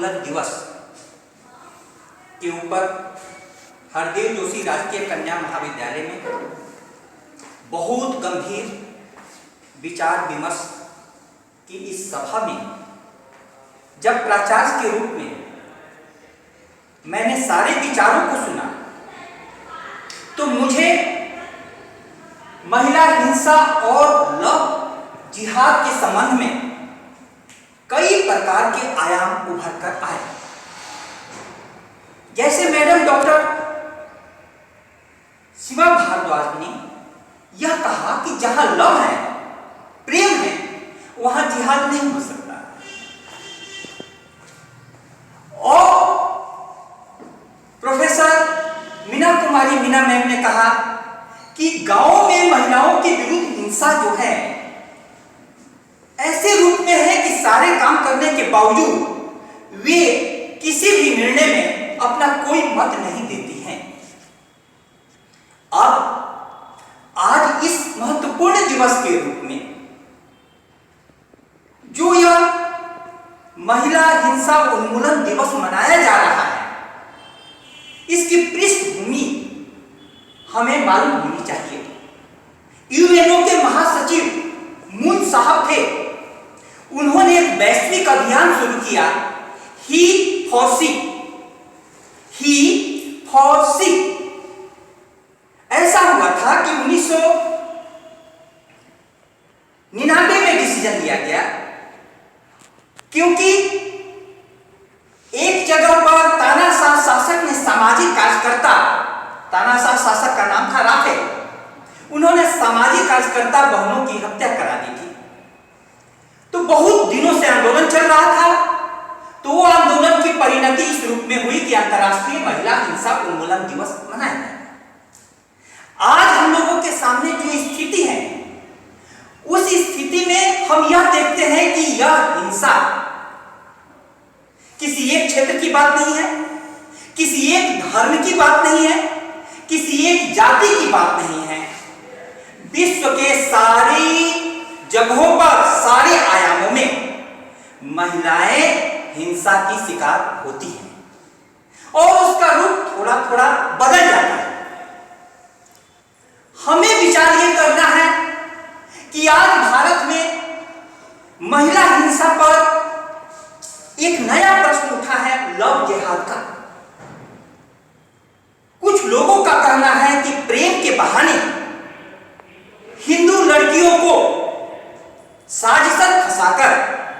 उन्मूलन दिवस के ऊपर हरदेव जोशी राजकीय कन्या महाविद्यालय में बहुत गंभीर विचार विमर्श की इस सभा में जब प्राचार्य के रूप में मैंने सारे विचारों को सुना तो मुझे महिला हिंसा और लव जिहाद के संबंध में कई प्रकार के आयाम उभर कर आए। जैसे मैडम डॉक्टर शिवा भारद्वाज ने यह कहा कि जहां लव है, प्रेम है, वहां जिहाद नहीं हो सकता। और प्रोफेसर मीना कुमारी मीना मैम ने कहा कि गांव में महिलाओं के विरुद्ध हिंसा जो है ऐसे रूप में है कि सारे काम करने के बावजूद वे किसी भी निर्णय में अपना कोई मत नहीं देती हैं। अब आज इस महत्वपूर्ण दिवस के रूप में जो यह महिला हिंसा उन्मूलन दिवस मनाया जा रहा है, इसकी पृष्ठभूमि हमें मालूम होनी चाहिए। यूएनओ के महासचिव मून साहब थे, उन्होंने एक वैश्विक अभियान शुरू किया, ही फॉर सी, ही फॉर सी। ऐसा हुआ था कि 1999 में डिसीजन लिया गया, क्योंकि एक जगह पर तानाशाह शासक ने सामाजिक कार्यकर्ता, तानाशाह शासक का नाम था राफे, उन्होंने सामाजिक कार्यकर्ता बहनों की हत्या करा दी थी। तो बहुत दिनों से आंदोलन चल रहा था, तो वो आंदोलन की परिणति इस रूप में हुई कि अंतर्राष्ट्रीय महिला हिंसा उन्मूलन दिवस मनाया गया। आज हम लोगों के सामने जो स्थिति है, उस स्थिति में हम यह देखते हैं कि यह हिंसा किसी एक क्षेत्र की बात नहीं है, किसी एक धर्म की बात नहीं है, किसी एक जाति की बात नहीं है। विश्व के सारी जगहों पर, सारे आयामों में महिलाएं हिंसा की शिकार होती हैं और उसका रूप थोड़ा थोड़ा बदल जाता है। हमें विचार यह करना है कि आज भारत में महिला हिंसा पर एक नया प्रश्न उठा है, लव जिहाद का। कुछ लोगों का कहना है कि प्रेम के बहाने हिंदू लड़कियों को साजिशन फंसाकर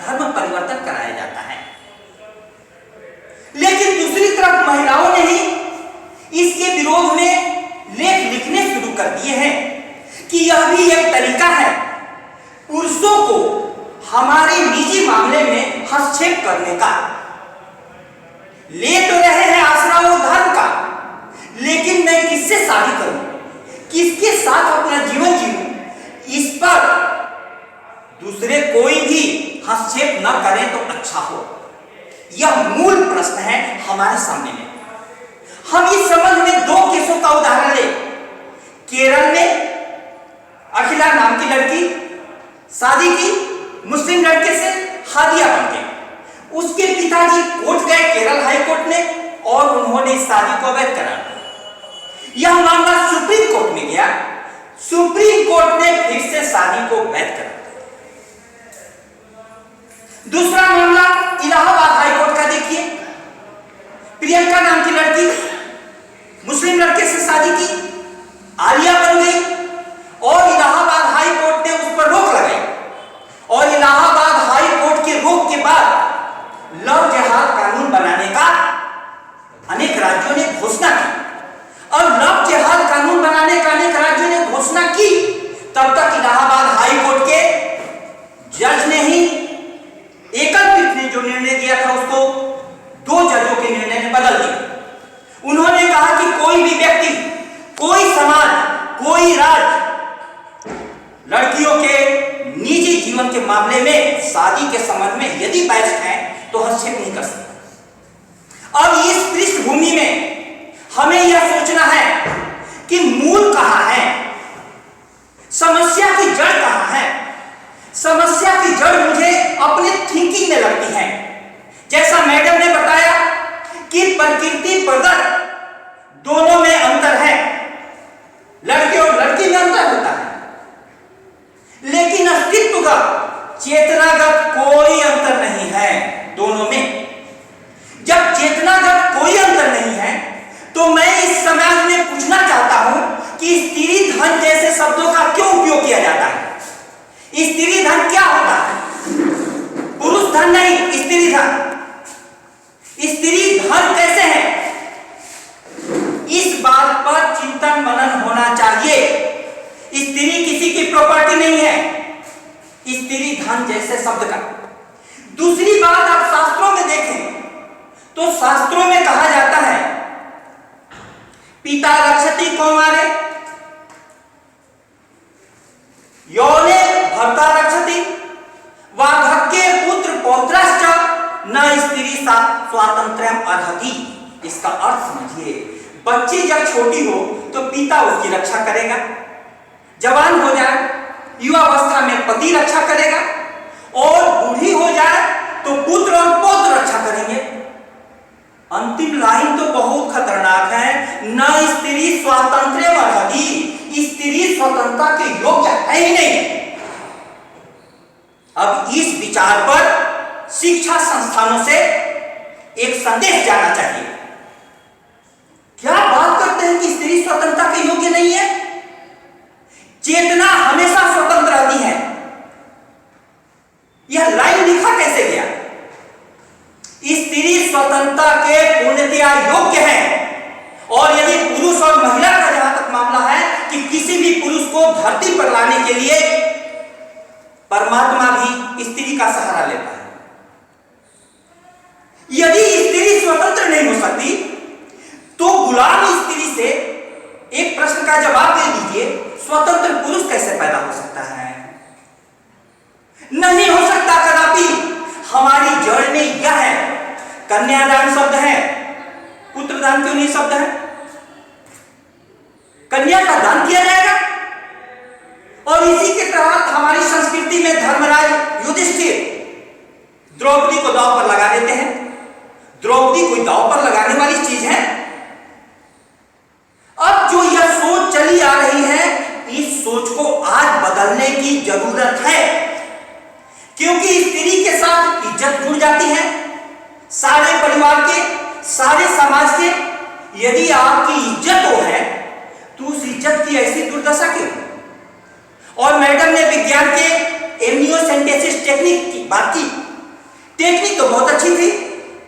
धर्म परिवर्तन कराया जाता है, लेकिन दूसरी तरफ महिलाओं ने ही इसके विरोध में लेख लिखने शुरू कर दिए हैं कि यह भी एक तरीका है पुरुषों को हमारे निजी मामले में हस्तक्षेप करने का। ले तो रहे हैं आसरा वो धर्म का, लेकिन मैं किससे शादी करूं, किसके साथ अपना जीवन जीऊं, इस पर दूसरे कोई भी हस्तक्षेप न करें तो अच्छा हो। यह मूल प्रश्न है हमारे सामने में। हम इस संबंध में दो केसों का उदाहरण लें। केरल में अखिला नाम की लड़की शादी की मुस्लिम लड़के से, हादिया बन गई। उसके पिताजी कोर्ट गए, केरल हाई कोर्ट में, और उन्होंने इस शादी को अवैध करार दिया। यह मामला सुप्रीम कोर्ट में गया, सुप्रीम कोर्ट ने फिर से शादी को वैध करा दिया। दूसरा मामला इलाहाबाद हाई कोर्ट का देखिए। प्रियंका नाम की लड़की मुस्लिम लड़के से शादी की, आलिया बन गई, और इलाहाबाद हाई कोर्ट ने उस पर रोक लगाई। और इलाहाबाद हाई कोर्ट के रोक के बाद लव जिहाद कानून बनाने का अनेक राज्यों ने घोषणा की। और लव जिहाद कानून बनाने का अनेक राज्यों ने घोषणा की, तब तक इलाहाबाद हाई कोर्ट के जज ने ही, एकल पीठ ने जो निर्णय दिया था उसको दो जजों के निर्णय ने बदल दिया। उन्होंने कहा कि कोई भी व्यक्ति, कोई समाज, कोई राज्य लड़कियों के निजी जीवन के मामले में, शादी के संबंध में यदि वयस्क है तो हस्तक्षेप नहीं कर सकता। अब इस पृष्ठभूमि में हमें यह सोचना है कि मूल कहां है, समस्या की जड़ कहां है। समस्या की जड़ मुझे अपने थिंकिंग में लगती है। जैसा मैडम ने धन, स्त्री धन कैसे है, इस बात पर चिंतन मनन होना चाहिए। स्त्री किसी की प्रॉपर्टी नहीं है, स्त्री धन जैसे शब्द का। दूसरी बात, आप शास्त्रों में देखें तो शास्त्रों में कहा जाता है पिता रक्षति कौमारे यौने भर्ता रक्षति वार्धक्ये पुत्र पौत्रश्च न स्त्री स्वातंत्र्यम अर्हति। इसका अर्थ समझिए, बच्ची जब छोटी हो तो पिता उसकी रक्षा करेगा, जवान हो जाए युवावस्था में पति रक्षा करेगा, और बूढ़ी हो जाए तो पुत्र और पौत्र रक्षा करेंगे। अंतिम लाइन तो बहुत खतरनाक है, न स्त्री स्वातंत्र्यम अर्हति, स्त्री स्वतंत्रता के योग्य है ही नहीं। अब इस विचार पर शिक्षा संस्थानों से एक संदेश जाना चाहिए। क्या बात करते हैं कि स्त्री स्वतंत्रता के योग्य नहीं है? चेतना हमेशा स्वतंत्र रहती है। यह लाइन लिखा कैसे गया? स्त्री स्वतंत्रता के पूर्णतया योग्य है, और यदि पुरुष और महिला का जहां तक मामला है कि किसी भी पुरुष को धरती पर लाने के लिए परमात्मा भी स्त्री का सहारा लेता है। यदि स्त्री स्वतंत्र नहीं हो सकती तो गुलाम स्त्री से एक प्रश्न का जवाब दे दीजिए, स्वतंत्र पुरुष कैसे पैदा हो सकता है? नहीं हो सकता कदापि। हमारी जड़ में यह है, कन्यादान शब्द है, पुत्रदान क्यों नहीं शब्द है? कन्या का दान किया जाएगा, और इसी के तहत हमारी संस्कृति में धर्मराज युधिष्ठिर द्रौपदी को दांव पर लगा देते हैं। द्रौपदी कोई दांव पर लगाने वाली चीज है? अब जो यह सोच चली आ रही है, इस सोच को आज बदलने की जरूरत है, क्योंकि स्त्री के साथ इज्जत जुड़ जाती है सारे परिवार के, सारे समाज के। यदि आपकी इज्जत हो है तो उस इज्जत की ऐसी दुर्दशा क्यों? और मैडम ने विज्ञान के एमनियोसेंटेसिस टेक्निक की बात की। टेक्निक तो बहुत अच्छी थी,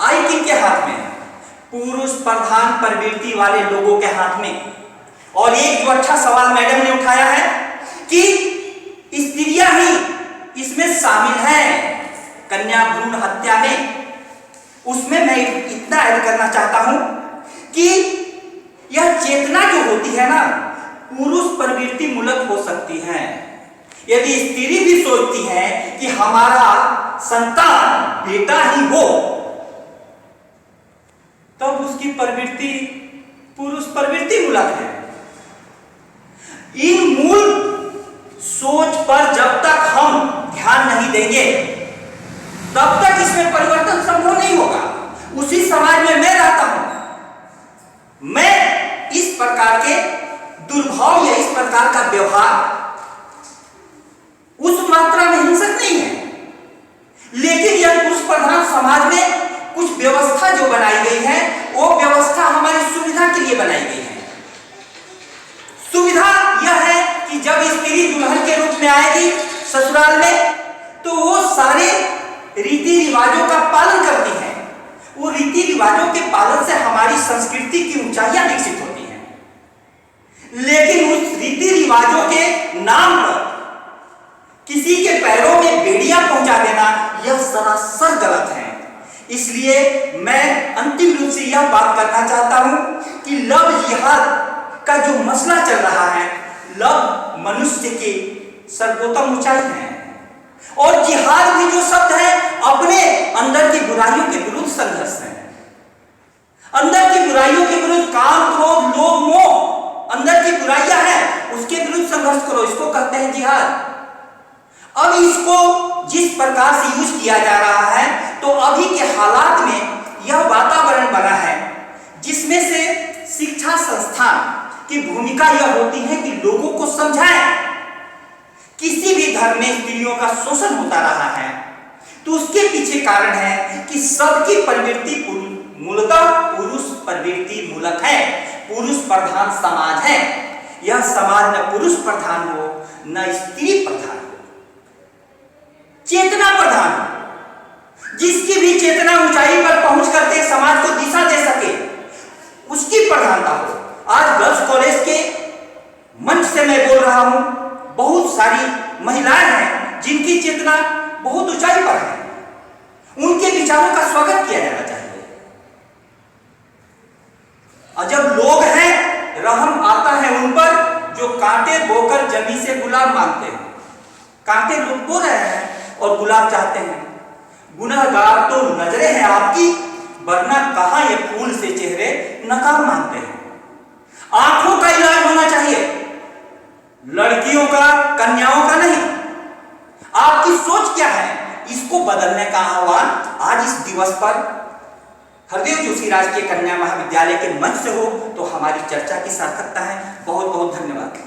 आई किनके हाथ में? पुरुष प्रधान प्रवृत्ति वाले लोगों के हाथ में। और एक जो अच्छा सवाल मैडम ने उठाया है कि स्त्रियां ही इसमें शामिल हैं कन्या भ्रूण हत्या में, उसमें मैं इतना ऐड करना चाहता हूं कि यह चेतना जो होती है ना, पुरुष प्रवृत्ति मूलक हो सकती है। यदि स्त्री भी सोचती है कि हमारा संतान बेटा ही हो, तब उसकी प्रवृत्ति पुरुष प्रवृत्ति मूलक है। इन मूल सोच पर जब तक हम ध्यान नहीं देंगे, तब तक इसमें परिवर्तन संभव नहीं होगा। उसी समाज में मैं रहता हूं, मैं इस प्रकार के दुर्भाव या इस प्रकार का व्यवहार उस मात्रा में हिंसक नहीं है, लेकिन यह पुरुष प्रधान समाज में कुछ व्यवस्था जो बनाई गई है, वो व्यवस्था हमारी सुविधा के लिए बनाई गई है। सुविधा यह है कि जब स्त्री दुल्हन के रूप में आएगी ससुराल में, तो वो सारे रीति रिवाजों का पालन करती है। वो रीति रिवाजों के पालन से हमारी संस्कृति की ऊंचाइयां विकसित होती हैं। लेकिन उस रीति रिवाजों के नाम पर किसी के पैरों में बेड़ियां पहुंचा देना, यह सरासर गलत है। इसलिए मैं अंतिम रूप से यह बात करना चाहता हूं कि लव जिहाद का जो मसला चल रहा है, लव मनुष्य की सर्वोत्तम ऊंचाई है, और जिहाद भी जो शब्द है अपने अंदर की बुराइयों के विरुद्ध संघर्ष है। अंदर की बुराइयों के विरुद्ध, काम क्रोध लोभ मोह अंदर की बुराइयां हैं, उसके विरुद्ध संघर्ष करो, इसको कहते हैं जिहाद। अब इसको जिस प्रकार से यूज किया जा रहा है, तो अभी के हालात में यह वातावरण बना है जिसमें से शिक्षा संस्थान की भूमिका यह होती है कि लोगों को समझाएं। किसी भी धर्म में स्त्रियों का शोषण होता रहा है, तो उसके पीछे कारण है कि सबकी प्रवृत्ति मूलतः पुरुष प्रवृत्ति मूलक है, पुरुष प्रधान समाज है। यह समाज न पुरुष प्रधान हो न स्त्री प्रधान हो, चेतना प्रधान हो। जिसकी भी चेतना कलमी से गुलाब मांगते हैं। कांटे लुट तो रहे हैं और गुलाब चाहते हैं। गुनहगार तो नजरें हैं आपकी, वरना कहां ये फूल से चेहरे नकाब मांगते हैं। आंखों का इलाज होना चाहिए, लड़कियों का, कन्याओं का नहीं। आपकी सोच क्या है, इसको बदलने का आह्वान आज इस दिवस पर हरदेव जोशी राजकीय कन्या महाविद्यालय के मंच से हो तो हमारी चर्चा की सार्थकता है। बहुत बहुत धन्यवाद।